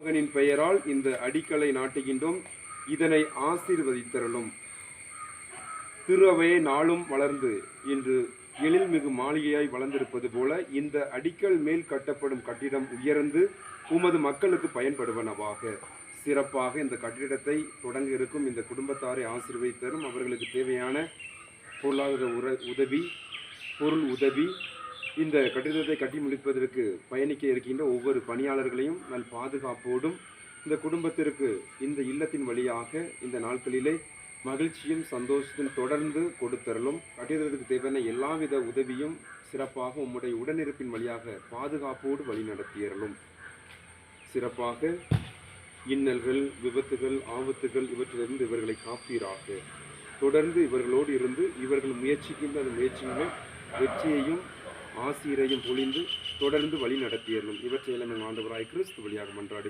மகனின் பெயரால் இந்த அடிக்கலை நாட்டுகின்றோம். இதனை ஆசீர்வதித்தருளும். திரு அவையை நாளும் வளர்ந்து இன்று எழில்மிகு மாளிகையாய் வளர்ந்திருப்பது போல இந்த அடிக்கல் மேல் கட்டப்படும் கட்டிடம் உயர்ந்து உமது மக்களுக்கு பயன்படுவனவாக. சிறப்பாக இந்த கட்டிடத்தை தொடங்க இருக்கும் இந்த குடும்பத்தாரை ஆசீர்வதித்தரும். அவர்களுக்கு தேவையான பொருளாதார உதவி, பொருள் உதவி, இந்த கட்டிடத்தை கட்டி முடிப்பதற்கு பயணிக்க இருக்கின்ற ஒவ்வொரு பணியாளர்களையும் நல் பாதுகாப்போடும் இந்த குடும்பத்திற்கு இந்த இல்லத்தின் வழியாக இந்த நாட்களிலே மகிழ்ச்சியும் சந்தோஷத்தையும் தொடர்ந்து கொடுத்தரலும். கட்டிடத்துக்கு தேவையான எல்லாவித உதவியும் சிறப்பாக உம்முடைய உடனிருப்பின் வழியாக பாதுகாப்போடு வழி நடத்தியறலும். சிறப்பாக இன்னல்கள், விபத்துகள், ஆபத்துகள் இவற்றிலிருந்து இவர்களை காப்பீராக. தொடர்ந்து இவர்களோடு இருந்து இவர்கள் முயற்சிக்கின்ற அந்த முயற்சிகளை வெற்றியையும் ஆசீரையும் பொழிந்து தொடர்ந்து வழி நடத்தியறலும். இவற்றையெல்லாம் ஆண்டவராய் கிறிஸ்து வழியாக மன்றாடி